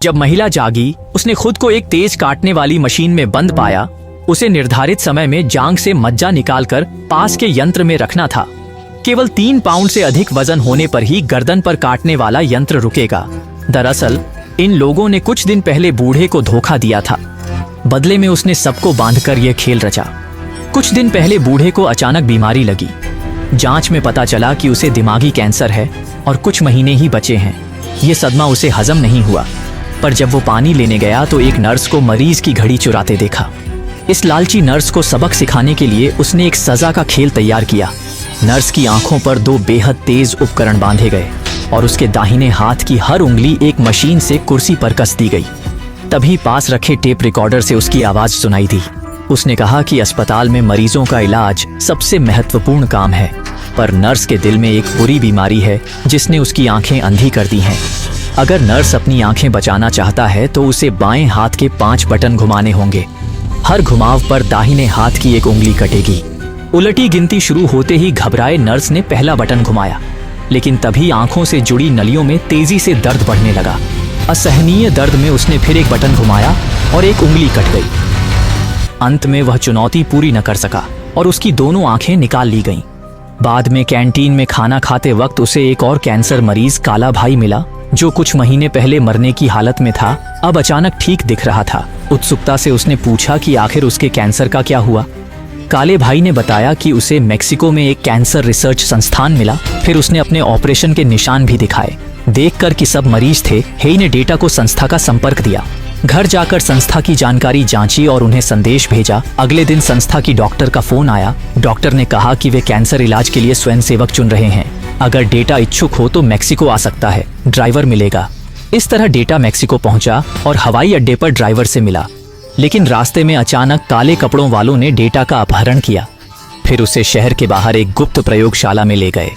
जब महिला जागी, उसने खुद को एक तेज काटने वाली मशीन में बंद पाया। उसे निर्धारित समय में जांघ से मज्जा निकालकर पास के यंत्र में रखना था। केवल 3 पाउंड से अधिक वजन होने पर ही गर्दन पर काटने वाला यंत्र रुकेगा। दरअसल इन लोगों ने कुछ दिन पहले बूढ़े को धोखा दिया था। बदले में उसने सबको बांधकर यह खेल रचा। कुछ दिन पहले बूढ़े को अचानक बीमारी लगी। जांच में पता चला कि उसे दिमागी कैंसर है और कुछ महीने ही बचे हैं। ये सदमा उसे हजम नहीं हुआ, पर जब वो पानी लेने गया तो एक नर्स को मरीज की घड़ी चुराते देखा। इस लालची नर्स को सबक सिखाने के लिए उसने एक सजा का खेल तैयार किया। नर्स की आंखों पर 2 बेहद तेज उपकरण बांधे गए और उसके दाहिने हाथ की हर उंगली एक मशीन से कुर्सी पर कस दी गई। तभी पास रखे टेप रिकॉर्डर से उसकी आवाज सुनाई दी। उसने कहा कि अस्पताल में मरीजों का इलाज सबसे महत्वपूर्ण काम है, पर नर्स के दिल में एक बुरी बीमारी है जिसने उसकी आंखें अंधी कर दी हैं। अगर नर्स अपनी आंखें बचाना चाहता है तो उसे बाएं हाथ के 5 बटन घुमाने होंगे। हर घुमाव पर दाहिने हाथ की एक उंगली कटेगी। उलटी गिनती शुरू होते ही घबराए नर्स ने पहला बटन घुमाया, लेकिन तभी आंखों से जुड़ी नलियों में तेजी से दर्द बढ़ने लगा। असहनीय दर्द में उसने फिर एक बटन घुमाया और एक उंगली कट गई। अंत में वह चुनौती पूरी न कर सका और उसकी दोनों आंखें निकाल ली गईं। बाद में कैंटीन में खाना खाते वक्त उसे एक और कैंसर मरीज काला भाई मिला, जो कुछ महीने पहले मरने की हालत में था, अब अचानक ठीक दिख रहा था। उत्सुकता से उसने पूछा कि आखिर उसके कैंसर का क्या हुआ। काले भाई ने बताया कि उसे मेक्सिको में एक कैंसर रिसर्च संस्थान मिला। फिर उसने अपने ऑपरेशन के निशान भी दिखाए। देखकर कि सब मरीज थे, हेई ने डेटा को संस्था का संपर्क दिया। घर जाकर संस्था की जानकारी जांची और उन्हें संदेश भेजा। अगले दिन संस्था की डॉक्टर का फोन आया। डॉक्टर ने कहा कि वे कैंसर इलाज के लिए स्वयंसेवक चुन रहे हैं। अगर डेटा इच्छुक हो तो मेक्सिको आ सकता है, ड्राइवर मिलेगा। इस तरह डेटा मेक्सिको पहुंचा और हवाई अड्डे पर ड्राइवर से मिला, लेकिन रास्ते में अचानक काले कपड़ों वालों ने डेटा का अपहरण किया। फिर उसे शहर के बाहर एक गुप्त प्रयोगशाला में ले गए।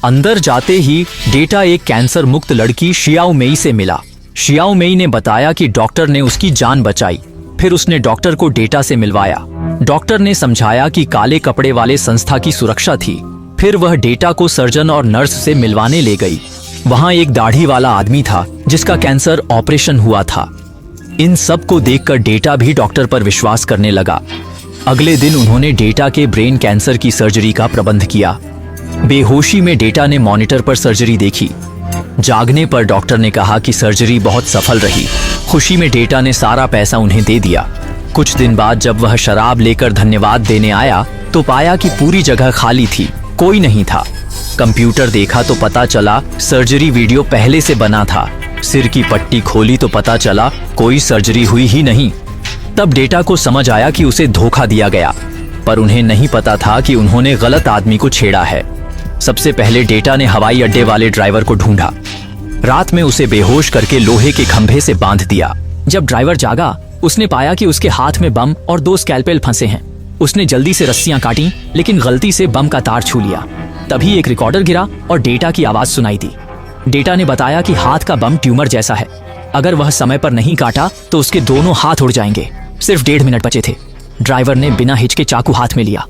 अंदर जाते ही डेटा एक कैंसर मुक्त लड़की शियाओ मेई से मिला। शियाओ मेई ने बताया कि डॉक्टर ने उसकी जान बचाई। फिर उसने डॉक्टर को डेटा से मिलवाया। डॉक्टर ने समझाया कि काले कपड़े वाले संस्था की सुरक्षा थी। फिर वह डेटा को सर्जन और नर्स से मिलवाने ले गई। वहां एक दाढ़ी वाला आदमी था जिसका कैंसर ऑपरेशन हुआ था। इन सब को देखकर डेटा भी डॉक्टर पर विश्वास करने लगा। अगले दिन उन्होंने डेटा के ब्रेन कैंसर की सर्जरी का प्रबंध किया। बेहोशी में डेटा ने मॉनिटर पर सर्जरी देखी। जागने पर डॉक्टर ने कहा कि सर्जरी बहुत सफल रही। खुशी में डेटा ने सारा पैसा उन्हें दे दिया। कुछ दिन बाद जब वह शराब लेकर धन्यवाद देने आया तो पाया कि पूरी जगह खाली थी, कोई नहीं था। कंप्यूटर देखा तो पता चला सर्जरी वीडियो पहले से बना था। सिर की पट्टी खोली तो पता चला कोई सर्जरी हुई ही नहीं। तब डेटा को समझ आया कि उसे धोखा दिया गया, पर उन्हें नहीं पता था कि उन्होंने गलत आदमी को छेड़ा है। सबसे पहले डेटा ने हवाई अड्डे वाले ड्राइवर को ढूंढा। रात में उसे बेहोश करके लोहे के खंभे से बांध दिया। जब ड्राइवर जागा, उसने पाया कि उसके हाथ में बम और 2 स्कैल्पेल फंसे हैं। उसने जल्दी से रस्सियां काटी, लेकिन गलती से बम का तार छू लिया। तभी एक रिकॉर्डर गिरा और डेटा की आवाज सुनाई दी। डेटा ने बताया कि हाथ का बम ट्यूमर जैसा है। अगर वह समय पर नहीं काटा तो उसके दोनों हाथ उड़ जाएंगे। सिर्फ 1.5 मिनट बचे थे। ड्राइवर ने बिना हिचके चाकू हाथ में लिया।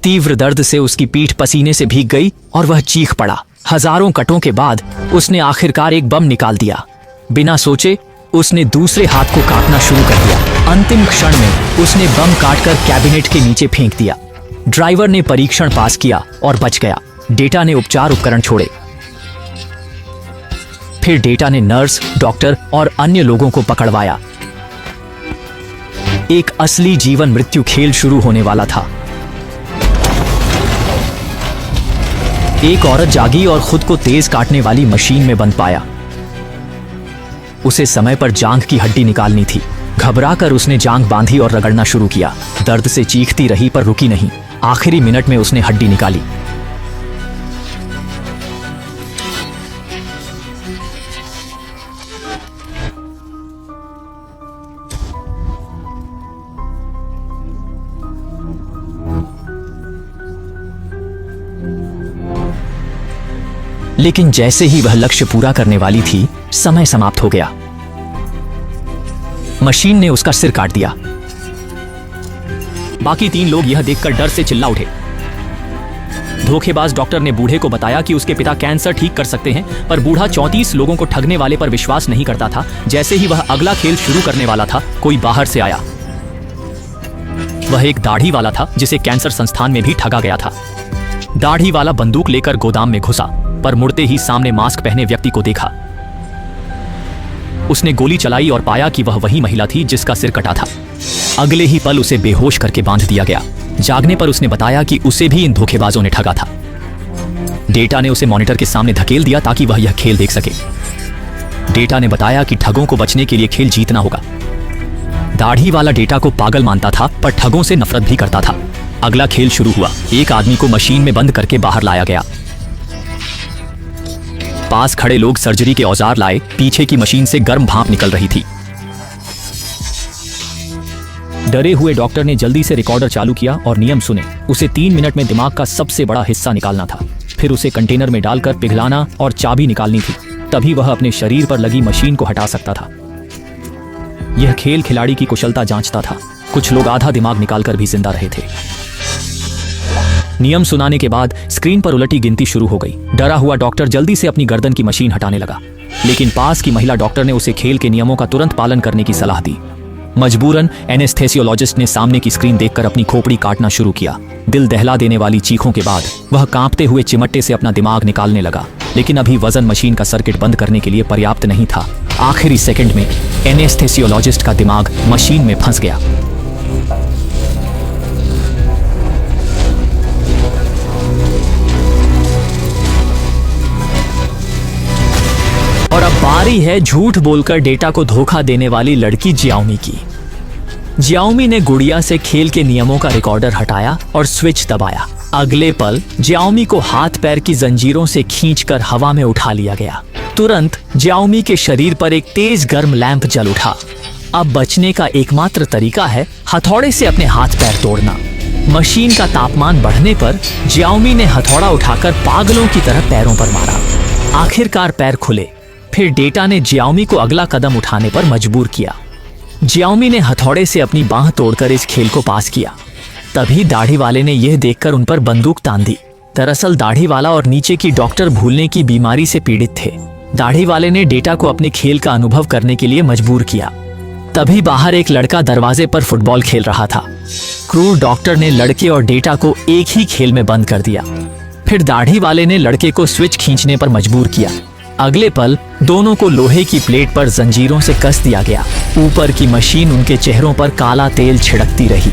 तीव्र दर्द से उसकी पीठ पसीने से भीग गई और वह चीख पड़ा। हजारों कटों के बाद उसने आखिरकार एक बम निकाल दिया। बिना सोचे उसने दूसरे हाथ को काटना शुरू कर दिया। अंतिम क्षण में उसने बम काटकर कैबिनेट के नीचे फेंक दिया। ड्राइवर ने परीक्षण पास किया और बच गया। डेटा ने उपचार उपकरण छोड़े। फिर डेटा ने नर्स, डॉक्टर और अन्य लोगों को पकड़वाया। एक असली जीवन मृत्यु खेल शुरू होने वाला था। एक औरत जागी और खुद को तेज काटने वाली मशीन में बंद पाया। उसे समय पर जांघ की हड्डी निकालनी थी। घबराकर उसने जांघ बांधी और रगड़ना शुरू किया। दर्द से चीखती रही पर रुकी नहीं। आखिरी मिनट में उसने हड्डी निकाली। लेकिन जैसे ही वह लक्ष्य पूरा करने वाली थी, समय समाप्त हो गया। मशीन ने उसका सिर काट दिया। बाकी 3 लोग यह देखकर डर से चिल्ला उठे। धोखेबाज डॉक्टर ने बूढ़े को बताया कि उसके पिता कैंसर ठीक कर सकते हैं, पर बूढ़ा 34 लोगों को ठगने वाले पर विश्वास नहीं करता था। जैसे ही वह अगला खेल शुरू करने वाला था, कोई बाहर से आया। वह एक दाढ़ी वाला था जिसे कैंसर संस्थान में भी ठगा गया था। दाढ़ी वाला बंदूक लेकर गोदाम में घुसा, पर मुड़ते ही सामने मास्क पहने व्यक्ति को देखा। उसने गोली चलाई और पाया कि वह वही महिला थी जिसका सिर कटा था। अगले ही पल उसे बेहोश करके बांध दिया गया। जागने पर उसने बताया कि उसे भी इन धोखेबाजों ने ठगा था। डेटा ने उसे मॉनिटर के सामने धकेल दिया ताकि वह यह खेल देख सके। डेटा ने बताया कि ठगों को बचने के लिए खेल जीतना होगा। दाढ़ी वाला डेटा को पागल मानता था, पर ठगों से नफरत भी करता था। अगला खेल शुरू हुआ। एक आदमी को मशीन में बंद करके बाहर लाया गया। पास खड़े लोग सर्जरी के औजार लाए। पीछे की मशीन से गर्म भाप निकल रही थी। डरे हुए डॉक्टर ने जल्दी से रिकॉर्डर चालू किया और नियम सुने। उसे 3 मिनट में दिमाग का सबसे बड़ा हिस्सा निकालना था, फिर उसे कंटेनर में डालकर पिघलाना और चाबी निकालनी थी। तभी वह अपने शरीर पर लगी मशीन को हटा सकता था। यह खेल खिलाड़ी की कुशलता जांचता था। कुछ लोग आधा दिमाग निकालकर भी जिंदा रहे थे। नियम सुनाने के बाद स्क्रीन पर उलटी गिनती शुरू हो गई। डरा हुआ डॉक्टर जल्दी से अपनी गर्दन की मशीन हटाने लगा, लेकिन पास की महिला डॉक्टर ने उसे खेल के नियमों का तुरंत पालन करने की सलाह दी। मजबूरन एनेस्थेसियोलॉजिस्ट ने सामने की स्क्रीन देखकर अपनी खोपड़ी काटना शुरू किया। दिल दहला देने वाली चीखों के बाद वह कांपते हुए चिमटे से अपना दिमाग निकालने लगा, लेकिन अभी वजन मशीन का सर्किट बंद करने के लिए पर्याप्त नहीं था। आखिरी सेकंड में एनेस्थेसियोलॉजिस्ट का दिमाग मशीन में फंस गया। और अब बारी है झूठ बोलकर डेटा को धोखा देने वाली लड़की जियाओमी की। जियाओमी ने गुड़िया से खेल के नियमों का रिकॉर्डर हटाया और स्विच दबाया। अगले पल जियाओमी को हाथ पैर की जंजीरों से खींचकर हवा में उठा लिया गया। तुरंत जियाओमी के शरीर पर एक तेज गर्म लैंप जल उठा। अब बचने का एकमात्र तरीका है हथौड़े से अपने हाथ पैर तोड़ना। मशीन का तापमान बढ़ने पर जियाओमी ने हथौड़ा उठाकर पागलों की तरह पैरों पर मारा। आखिरकार पैर खुले। फिर डेटा ने जियाओमी को अगला कदम उठाने पर मजबूर किया। जियाओमी ने हथौड़े से अपनी बांह तोड़कर इस खेल को पास किया। तभी दाढ़ी वाले ने यह देखकर उन पर बंदूक तान दी। दरअसल दाढ़ी वाला और नीचे की डॉक्टर भूलने की बीमारी से पीड़ित थे। दाढ़ी वाले ने डेटा को अपने खेल का अनुभव करने के लिए मजबूर किया। तभी बाहर एक लड़का दरवाजे पर फुटबॉल खेल रहा था। क्रूर डॉक्टर ने लड़के और डेटा को एक ही खेल में बंद कर दिया। फिर दाढ़ी वाले ने लड़के को स्विच खींचने पर मजबूर किया। अगले पल दोनों को लोहे की प्लेट पर जंजीरों से कस दिया गया। ऊपर की मशीन उनके चेहरों पर काला तेल छिड़कती रही।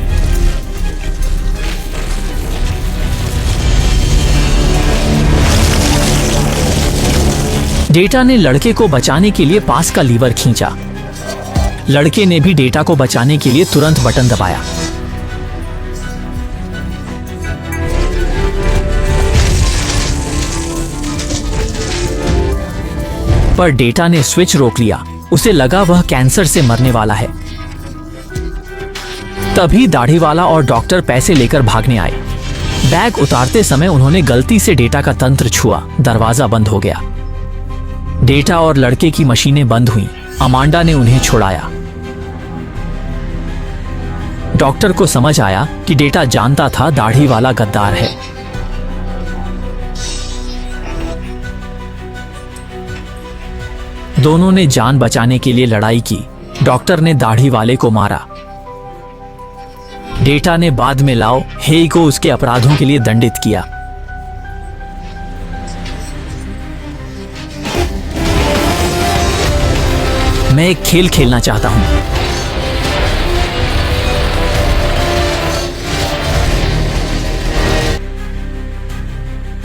डेटा ने लड़के को बचाने के लिए पास का लीवर खींचा। लड़के ने भी डेटा को बचाने के लिए तुरंत बटन दबाया। पर डेटा ने स्विच रोक लिया। उसे लगा वह कैंसर से मरने वाला है। तभी दाढ़ी वाला और डॉक्टर पैसे लेकर भागने आए। बैग उतारते समय उन्होंने गलती से डेटा का तंत्र छुआ। दरवाजा बंद हो गया। डेटा और लड़के की मशीनें बंद हुईं। अमांडा ने उन्हें छुड़ाया। डॉक्टर को समझ आया कि डेटा जानता था दाढ़ी वाला गद्दार है। दोनों ने जान बचाने के लिए लड़ाई की। डॉक्टर ने दाढ़ी वाले को मारा। डेटा ने बाद में लाओ हेई को उसके अपराधों के लिए दंडित किया। मैं एक खेल खेलना चाहता हूं।